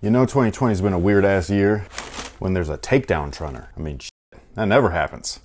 You know 2020's been a weird ass year when there's a takedown trunner. I mean, shit, that never happens.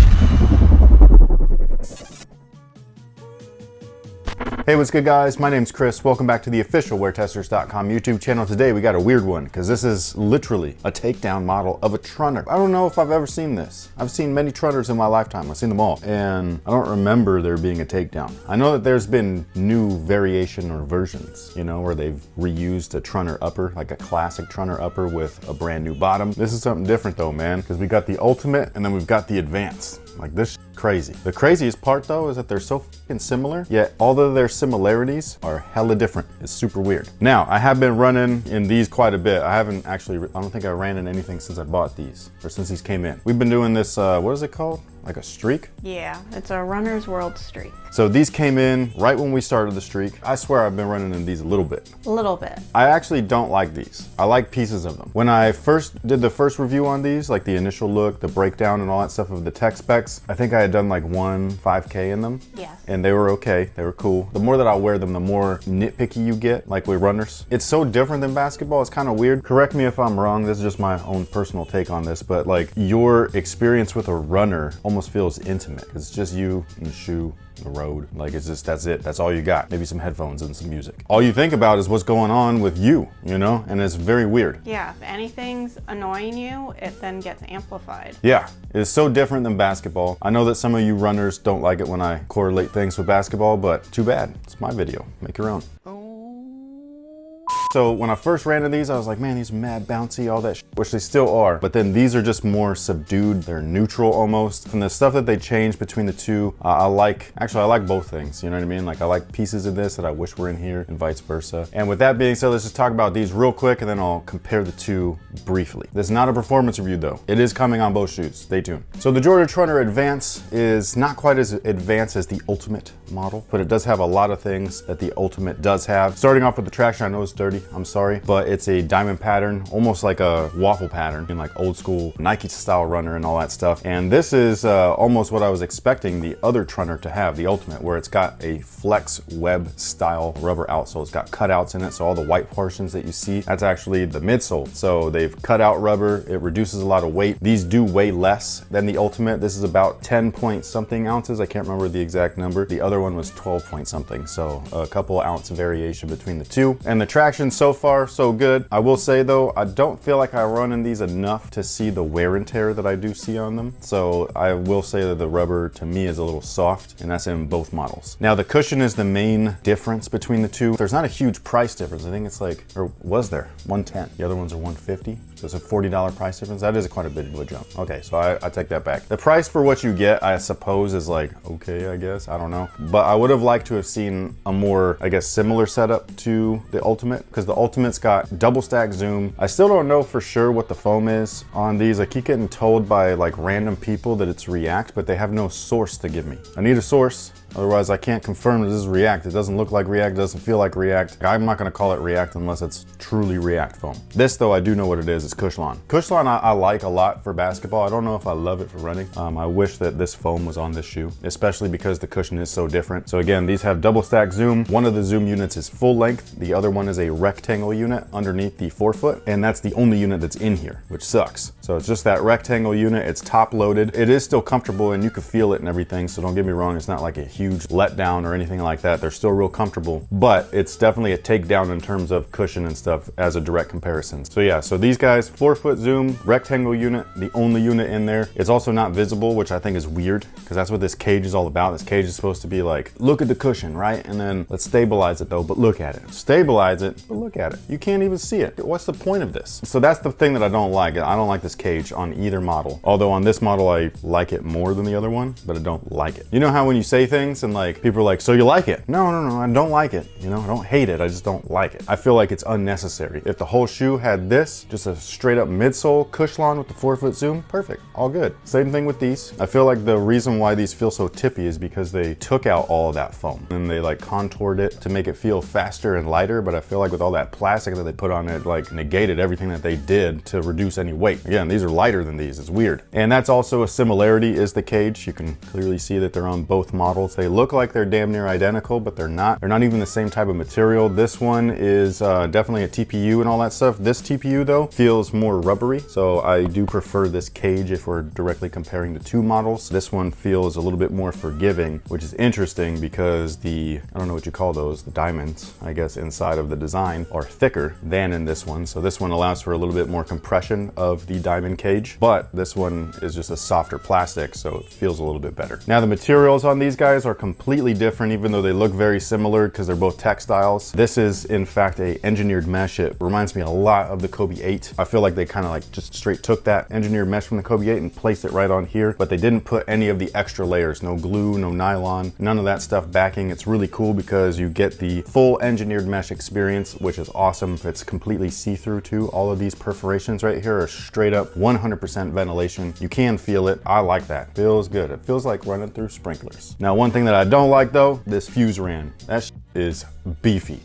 Hey, what's good guys? My name's Chris. Welcome back to the official WearTesters.com YouTube channel. Today we got a weird one because this is literally a takedown model of a trunner. I don't know if I've ever seen this. I've seen many trunners in my lifetime. I've seen them all. And I don't remember there being a takedown. I know that there's been new variation or versions, you know, where they've reused a trunner upper, like a classic trunner upper with a brand new bottom. This is something different though, man, because we got the ultimate and then we've got the advance. Like this crazy. The craziest part though is that they're so fucking similar, yet although their similarities are hella different. It's super weird. Now, I have been running in these quite a bit. I haven't actually, I don't think I ran in anything since I bought these, or since these came in. We've been doing this, what is it called? Like a streak? Yeah, it's a runner's world streak. So these came in right when we started the streak. I swear I've been running in these a little bit. A little bit. I actually don't like these. I like pieces of them. When I first did the first review on these, like the initial look, the breakdown and all that stuff of the tech specs, I think I had done like 5K in them. Yes. And they were okay, they were cool. The more that I wear them, the more nitpicky you get, like with runners. It's so different than basketball, it's kind of weird. Correct me if I'm wrong, this is just my own personal take on this, but like your experience with a runner almost feels intimate. It's just you and the shoe, the road. Like it's just, that's it. That's all you got. Maybe some headphones and some music. All you think about is what's going on with you know? And it's very weird. Yeah, if anything's annoying you, it then gets amplified. Yeah, it's so different than basketball. I know that some of you runners don't like it when I correlate things with basketball, but too bad. It's my video. Make your own. So when I first ran into these, I was like, man, these are mad bouncy, all that shit, which they still are. But then these are just more subdued. They're neutral almost. From the stuff that they changed between the two, I like both things. You know what I mean? Like I like pieces of this that I wish were in here and vice versa. And with that being said, let's just talk about these real quick and then I'll compare the two briefly. This is not a performance review though. It is coming on both shoes. Stay tuned. So the Jordan Trunner Advance is not quite as advanced as the Ultimate model, but it does have a lot of things that the Ultimate does have. Starting off with the traction, I know it's dirty. I'm sorry, but it's a diamond pattern, almost like a waffle pattern in like old school Nike style runner and all that stuff. And this is almost what I was expecting the other trunner to have, the Ultimate, where it's got a flex web style rubber outsole. It's got cutouts in it, so all the white portions that you see, that's actually the midsole. So they've cut out rubber, it reduces a lot of weight. These do weigh less than the Ultimate. This is about 10 point something ounces. I can't remember the exact number. The other one was 12 point something. So a couple ounce variation between the two. And the traction so far, so good. I will say though, I don't feel like I run in these enough to see the wear and tear that I do see on them. So I will say that the rubber to me is a little soft, and that's in both models. Now the cushion is the main difference between the two. There's not a huge price difference. I think it's like, or was there, 110. The other ones are 150. So it's a $40 price difference. That is quite a bit of a jump. Okay, so I take that back. The price for what you get, I suppose, is like, okay, I guess, I don't know. But I would have liked to have seen a more, I guess, similar setup to the Ultimate, because the Ultimate's got double stack zoom. I still don't know for sure what the foam is on these. I keep getting told by like random people that it's React, but they have no source to give me. I need a source. Otherwise, I can't confirm that this is React. It doesn't look like React, it doesn't feel like React. I'm not gonna call it React unless it's truly React foam. This though, I do know what it is, it's Cushlon. Cushlon I like a lot for basketball. I don't know if I love it for running. I wish that this foam was on this shoe, especially because the cushion is so different. So again, these have double stack zoom. One of the zoom units is full length. The other one is a rectangle unit underneath the forefoot. And that's the only unit that's in here, which sucks. So it's just that rectangle unit, it's top loaded. It is still comfortable and you can feel it and everything. So don't get me wrong, it's not like a huge letdown or anything like that. They're still real comfortable, but it's definitely a takedown in terms of cushion and stuff as a direct comparison. So yeah, so these guys, 4-foot zoom, rectangle unit, the only unit in there. It's also not visible, which I think is weird because that's what this cage is all about. This cage is supposed to be like, look at the cushion, right? And then let's stabilize it though, but look at it. Stabilize it, but look at it. You can't even see it. What's the point of this? So that's the thing that I don't like. I don't like this cage on either model. Although on this model, I like it more than the other one, but I don't like it. You know how when you say things and like people are like, so you like it? No, I don't like it. You know, I don't hate it. I just don't like it. I feel like it's unnecessary. If the whole shoe had this, just a straight up midsole Cushlon with the 4-foot zoom, perfect, all good. Same thing with these. I feel like the reason why these feel so tippy is because they took out all of that foam and they like contoured it to make it feel faster and lighter. But I feel like with all that plastic that they put on it, like negated everything that they did to reduce any weight. Again, these are lighter than these. It's weird. And that's also a similarity is the cage. You can clearly see that they're on both models. They look like they're damn near identical, but they're not. They're not even the same type of material. This one is definitely a TPU and all that stuff. This TPU though feels more rubbery, so I do prefer this cage if we're directly comparing the two models. This one feels a little bit more forgiving, which is interesting because I don't know what you call those, the diamonds, I guess, inside of the design are thicker than in this one. So this one allows for a little bit more compression of the diamond cage, but this one is just a softer plastic, so it feels a little bit better. Now the materials on these guys are completely different, even though they look very similar because they're both textiles. This is in fact a engineered mesh. It reminds me a lot of the Kobe 8. I feel like they kind of like just straight took that engineered mesh from the Kobe 8 and placed it right on here, but they didn't put any of the extra layers, no glue, no nylon, none of that stuff backing. It's really cool because you get the full engineered mesh experience, which is awesome. It's completely see-through too. All of these perforations right here are straight up 100% ventilation. You can feel it. I like that. Feels good. It feels like running through sprinklers. Now, one thing that I don't like though, this fuse ran. That is beefy.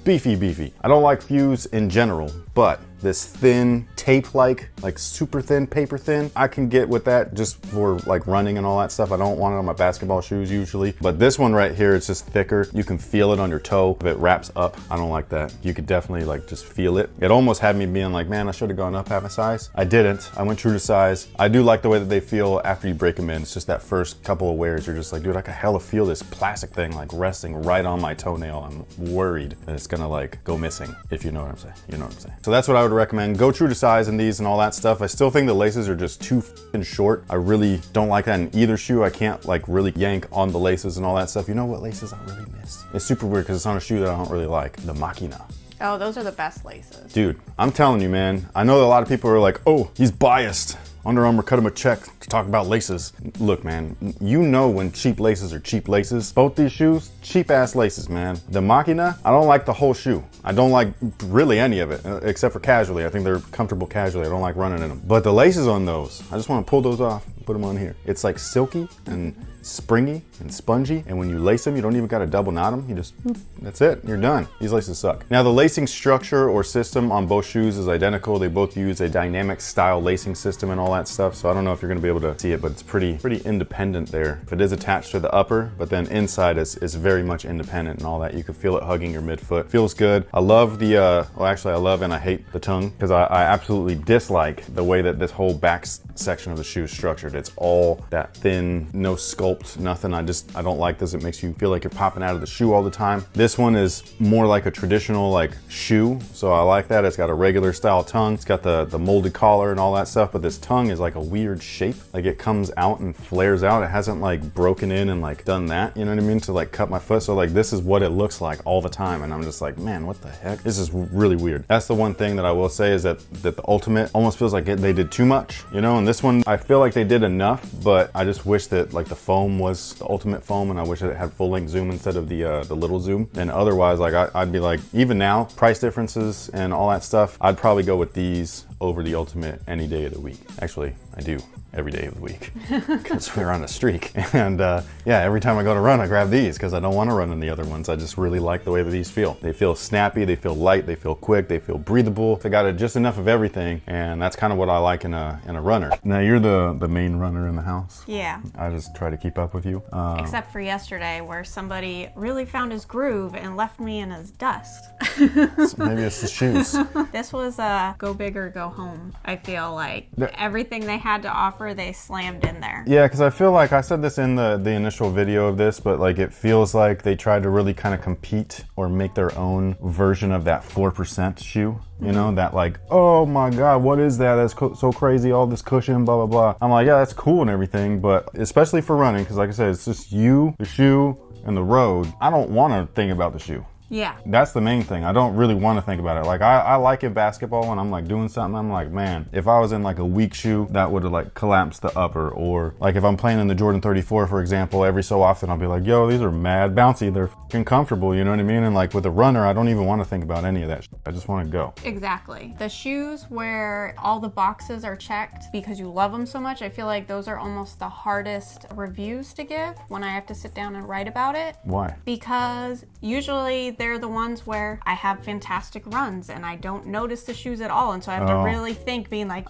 I don't like fuse in general, but this thin tape-like, like super thin, paper thin, I can get with that just for like running and all that stuff. I don't want it on my basketball shoes usually, but this one right here, it's just thicker. You can feel it on your toe if it wraps up. I don't like that. You could definitely like just feel it. It almost had me being like, man, I should have gone up half a size. I didn't. I went true to size. I do like the way that they feel after you break them in. It's just that first couple of wears, you're just like, dude, I can hella feel this plastic thing like resting right on my toenail. I'm worried that it's gonna like go missing, if you know what I'm saying. You know what I'm saying. So that's what I would recommend. Go true to size in these and all that stuff. I still think the laces are just too f***ing short. I really don't like that in either shoe. I can't like really yank on the laces and all that stuff. You know what laces I really miss? It's super weird because it's on a shoe that I don't really like. The Machina. Oh, those are the best laces. Dude, I'm telling you, man. I know that a lot of people are like, oh, he's biased. Under Armour cut him a check to talk about laces. Look, man, you know when cheap laces are cheap laces. Both these shoes, cheap ass laces, man. The Machina, I don't like the whole shoe. I don't like really any of it, except for casually. I think they're comfortable casually. I don't like running in them. But the laces on those, I just want to pull those off, put them on here. It's like silky and springy and spongy, and when you lace them, you don't even gotta double knot them. You just, that's it, you're done. These laces suck. Now the lacing structure or system on both shoes is identical. They both use a dynamic style lacing system and all that stuff, so I don't know if you're gonna be able to see it, but it's pretty independent there. If it is attached to the upper, but then inside is very much independent and all that. You can feel it hugging your midfoot. Feels good. I love the, well actually I love and I hate the tongue, because I absolutely dislike the way that this whole back section of the shoe is structured. It's all that thin, no sculpt, nothing. I don't like this. It makes you feel like you're popping out of the shoe all the time. This one is more like a traditional like shoe, so I like that. It's got a regular style tongue. It's got the molded collar and all that stuff, but this tongue is like a weird shape. Like it comes out and flares out. It hasn't like broken in and like done that, you know what I mean, to like cut my foot. So like this is what it looks like all the time, and I'm just like, man, what the heck? This is really weird. That's the one thing that I will say, is that the Ultimate almost feels like they did too much, you know, and this one I feel like they did enough, but I just wish that like the foam was the Ultimate foam, and I wish it had full length zoom instead of the little zoom. And otherwise, like I'd be like, even now, price differences and all that stuff, I'd probably go with these over the Ultimate any day of the week. Actually, I do every day of the week because we're on a streak. And yeah, every time I go to run, I grab these because I don't want to run in the other ones. I just really like the way that these feel. They feel snappy, they feel light, they feel quick, they feel breathable. They got just enough of everything, and that's kind of what I like in a runner. Now you're the main runner in the house. Yeah. I just try to keep up with you. Except for yesterday, where somebody really found his groove and left me in his dust. Maybe it's the shoes. This was a go big or go home. I feel like everything they had to offer, they slammed in there. Yeah, because I feel like I said this in the initial video of this, but like it feels like they tried to really kind of compete or make their own version of that 4% shoe. You know, that like, oh my God, what is that? That's so crazy, all this cushion, blah, blah, blah. I'm like, yeah, that's cool and everything, but especially for running, because like I said, it's just you, the shoe, and the road. I don't want to think about the shoe. Yeah. That's the main thing. I don't really want to think about it. Like I like it basketball when I'm like doing something. I'm like, man, if I was in like a weak shoe, that would have like collapsed the upper. Or like if I'm playing in the Jordan 34, for example, every so often I'll be like, yo, these are mad bouncy. They're fucking comfortable. You know what I mean? And like with a runner, I don't even want to think about any of that shit. I just want to go. Exactly. The shoes where all the boxes are checked because you love them so much, I feel like those are almost the hardest reviews to give when I have to sit down and write about it. Why? Because usually they're the ones where I have fantastic runs and I don't notice the shoes at all. And so I have to really think, being like,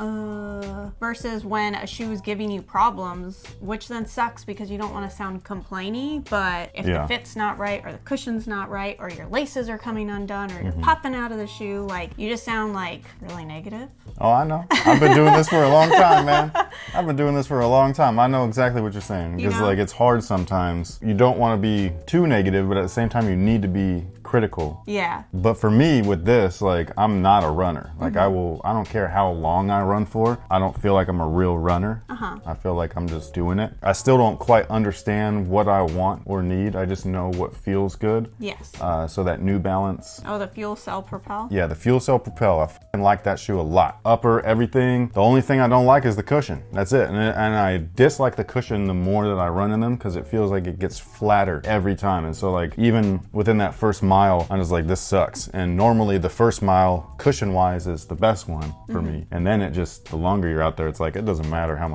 versus when a shoe is giving you problems, which then sucks because you don't want to sound complainy, but if the fit's not right or the cushion's not right or your laces are coming undone or you're popping out of the shoe, like you just sound like really negative. Oh, I know. I've been doing this for a long time, man. I've been doing this for a long time. I know exactly what you're saying. Because like it's hard sometimes. You don't want to be too negative, but at the same time you need to be critical. Yeah. But for me with this, like I'm not a runner. Like I don't care how long I run for. I don't feel like I'm a real runner. I feel like I'm just doing it. I still don't quite understand what I want or need. I just know what feels good. Yes. So that New Balance. Oh, the Fuel Cell Propel? Yeah, the Fuel Cell Propel. I fucking like that shoe a lot. Upper, everything. The only thing I don't like is the cushion. That's it. And I dislike the cushion the more that I run in them because it feels like it gets flatter every time. And so like even within that first mile, I'm just like, this sucks. And normally the first mile cushion wise is the best one for me. And then it just, the longer you're out there, it's like, it doesn't matter how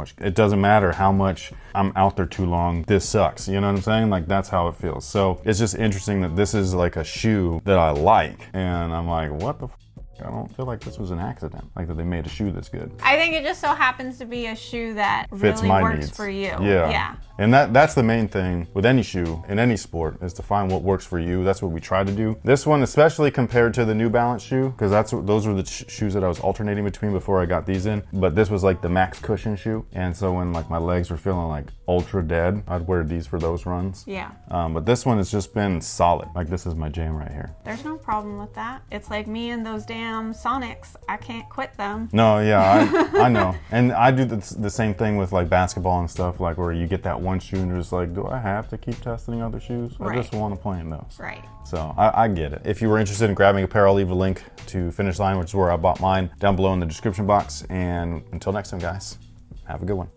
much I'm out there too long. This sucks. You know what I'm saying? Like that's how it feels. So it's just interesting that this is like a shoe that I like. And I'm like, what the I don't feel like this was an accident, like that they made a shoe that's good. I think it just so happens to be a shoe that fits really my works needs. for you. Yeah. And that's the main thing with any shoe, in any sport, is to find what works for you. That's what we try to do. This one, especially compared to the New Balance shoe, because those were the shoes that I was alternating between before I got these in. But this was like the max cushion shoe. And so when like my legs were feeling like ultra dead, I'd wear these for those runs. Yeah. But this one has just been solid. Like this is my jam right here. There's no problem with that. It's like me and those damn Sonics. I can't quit them. No, yeah, I know. And I do the same thing with like basketball and stuff, like where you get that one shoe and you're just like, do I have to keep testing other shoes? I just want to play in those. Right. So I get it. If you were interested in grabbing a pair, I'll leave a link to Finish Line, which is where I bought mine, down below in the description box. And until next time, guys, have a good one.